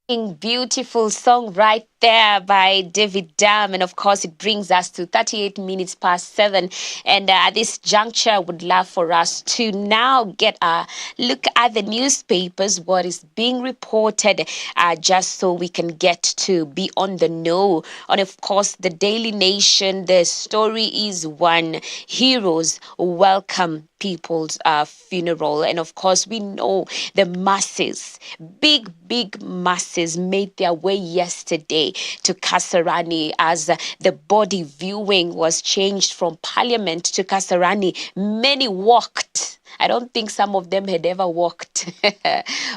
Beautiful song right there by David Dam. And of course, it brings us to 38 minutes past 7. And at this juncture, I would love for us to now get a look at the newspapers, what is being reported, just so we can get to be on the know. And of course, the Daily Nation, the story is one: heroes welcome people's funeral. And of course, we know the masses, big masses, made their way yesterday to Kasarani as the body viewing was changed from Parliament to Kasarani. Many walked. I don't think some of them had ever walked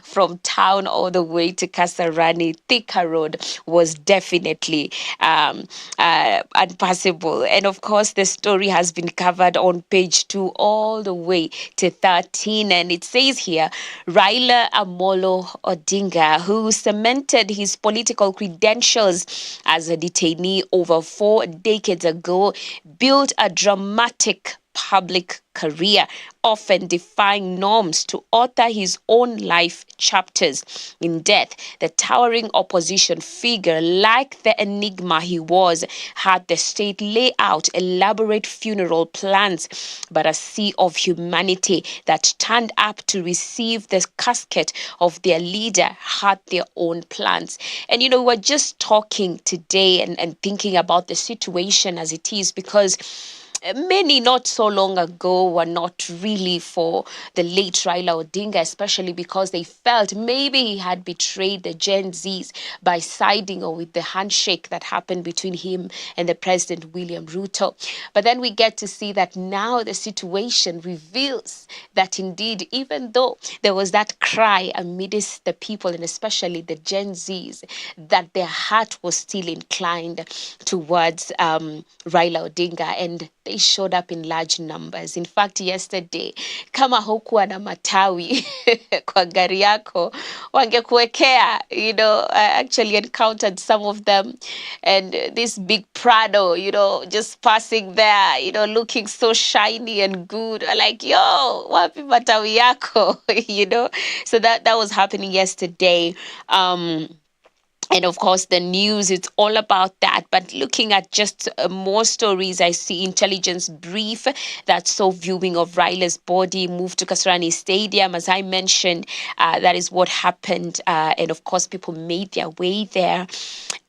from town all the way to Kasarani. Thika Road was definitely unpassable. And of course, the story has been covered on page 2 all the way to 13. And it says here, Raila Amolo Odinga, who cemented his political credentials as a detainee over 4 decades ago, built a dramatic public career, often defying norms to author his own life chapters. In death, the towering opposition figure, like the enigma he was, had the state lay out elaborate funeral plans, but a sea of humanity that turned up to receive the casket of their leader had their own plans. And we're just talking today and thinking about the situation as it is, because many not so long ago were not really for the late Raila Odinga, especially because they felt maybe he had betrayed the Gen Zs by siding or with the handshake that happened between him and the President William Ruto. But then we get to see that now the situation reveals that indeed, even though there was that cry amidst the people and especially the Gen Zs, that their heart was still inclined towards Raila Odinga, and they showed up in large numbers. In fact, yesterday, kama hukuwa na matawi kwa gari yako, wangekuwekea. I actually encountered some of them, and this big Prado, just passing there, looking so shiny and good. Like, yo, wapi matawi yako, So that was happening yesterday. And of course, the news, it's all about that. But looking at just more stories, I see intelligence brief that saw viewing of Raila's body moved to Kasarani Stadium. As I mentioned, that is what happened. And of course, people made their way there.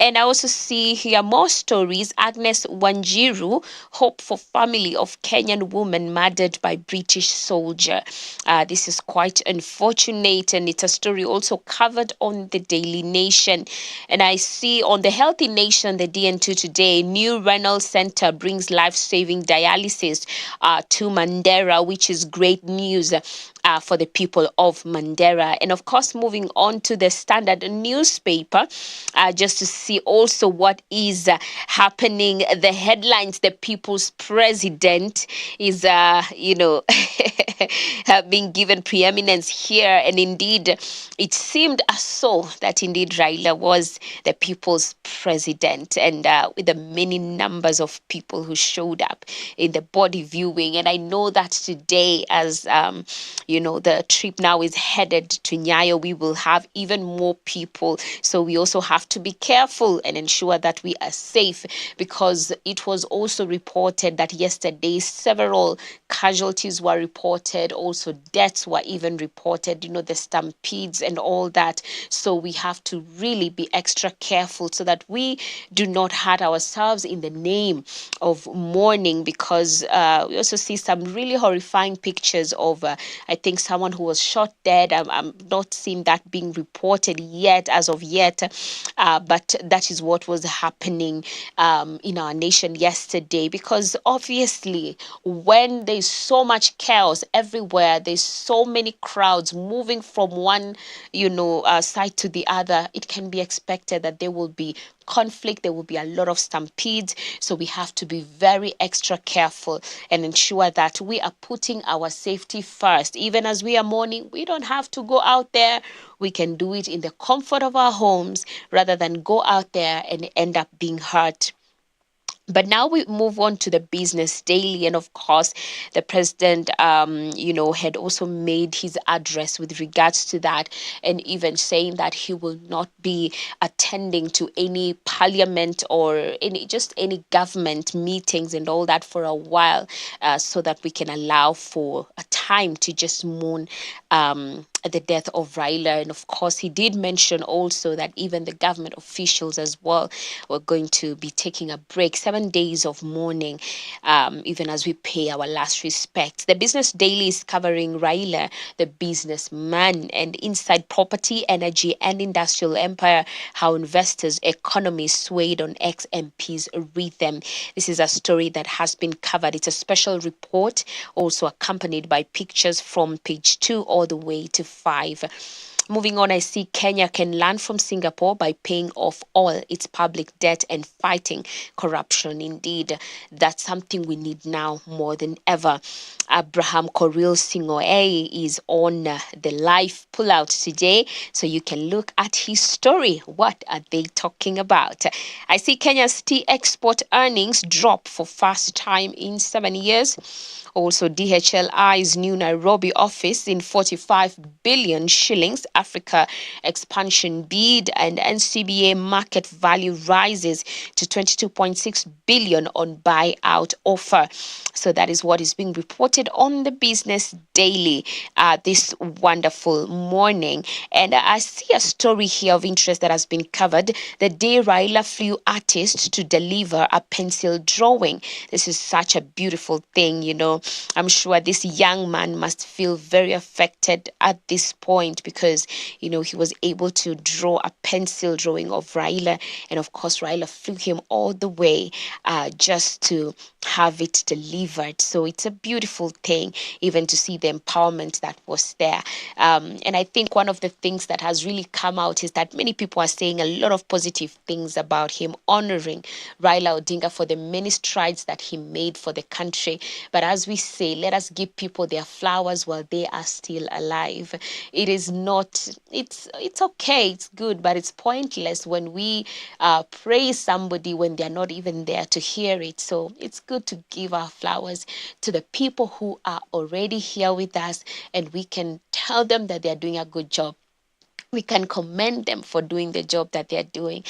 And I also see here more stories. Agnes Wanjiru, hope for family of Kenyan woman murdered by British soldier. This is quite unfortunate, and it's a story also covered on the Daily Nation. And I see on the Healthy Nation, the DN2 today, new renal center brings life-saving dialysis to Mandera, which is great news for the people of Mandera. And of course, moving on to the Standard newspaper, just to see also what is happening. The headlines: the people's president is, being given preeminence here. And indeed, it seemed as so that indeed Raila was the people's president, and with the many numbers of people who showed up in the body viewing. And I know that today, as the trip now is headed to Nyayo, we will have even more people. So we also have to be careful and ensure that we are safe, because it was also reported that yesterday several casualties were reported, also deaths were even reported, the stampedes and all that. So we have to really be extra careful so that we do not hurt ourselves in the name of mourning, because we also see some really horrifying pictures of, I think, someone who was shot dead. I'm not seeing that being reported yet, as of yet, but that is what was happening in our nation yesterday, because obviously when there's so much chaos everywhere, there's so many crowds moving from one side to the other, it can be expected that there will be conflict, there will be a lot of stampedes. So we have to be very extra careful and ensure that we are putting our safety first. Even as we are mourning, we don't have to go out there. We can do it in the comfort of our homes rather than go out there and end up being hurt But now we move on to the Business Daily, and of course, the president, had also made his address with regards to that, and even saying that he will not be attending to any parliament or any government meetings and all that for a while, so that we can allow for a time to just mourn the death of Raila. And of course, he did mention also that even the government officials as well were going to be taking a break, 7 days of mourning, even as we pay our last respects. The Business Daily is covering Raila, the businessman, and inside property, energy, and industrial empire, how investors, economies swayed on ex-MP's rhythm. This is a story that has been covered. It's a special report, also accompanied by pictures from page 2 all the way to 5. Moving on, I see Kenya can learn from Singapore by paying off all its public debt and fighting corruption. Indeed, that's something we need now more than ever. Abraham Koril Singoe is on the live pullout today, so you can look at his story. What are they talking about? I see Kenya's tea export earnings drop for first time in 7 years. Also, DHLI's new Nairobi office in 45 billion shillings Africa expansion bid, and NCBA market value rises to 22.6 billion on buyout offer. So that is what is being reported on the Business Daily this wonderful morning. And I see a story here of interest that has been covered. The day Raila flew artists to deliver a pencil drawing. This is such a beautiful thing, I'm sure this young man must feel very affected at this point because, he was able to draw a pencil drawing of Raila. And of course, Raila flew him all the way just to have it delivered. So it's a beautiful thing, even to see the empowerment that was there. And I think one of the things that has really come out is that many people are saying a lot of positive things about him, honoring Raila Odinga for the many strides that he made for the country. But as we say, let us give people their flowers while they are still alive. It is not, it's okay, it's good, but it's pointless when we praise somebody when they're not even there to hear it. So it's good to give our flowers to the people who are already here with us, and we can tell them that they're doing a good job. We can commend them for doing the job that they're doing.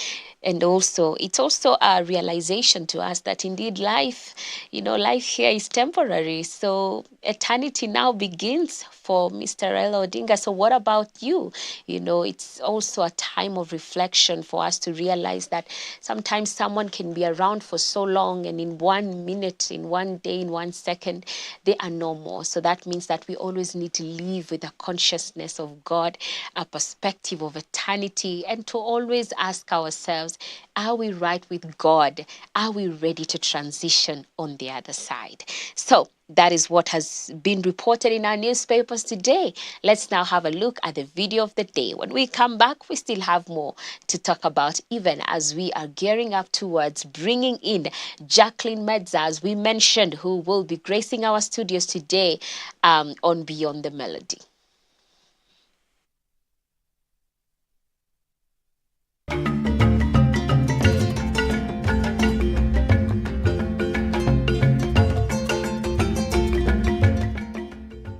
And also, it's also a realization to us that indeed life, life here is temporary. So eternity now begins for Mr. Raila Odinga. So what about you? It's also a time of reflection for us to realize that sometimes someone can be around for so long, and in 1 minute, in 1 day, in 1 second, they are no more. So that means that we always need to live with a consciousness of God, a perspective of eternity, and to always ask ourselves, are we right with God? Are we ready to transition on the other side? So that is what has been reported in our newspapers today. Let's now have a look at the video of the day. When we come back, we still have more to talk about, even as we are gearing up towards bringing in Jacqueline Medza, as we mentioned, who will be gracing our studios today on Beyond the Melody.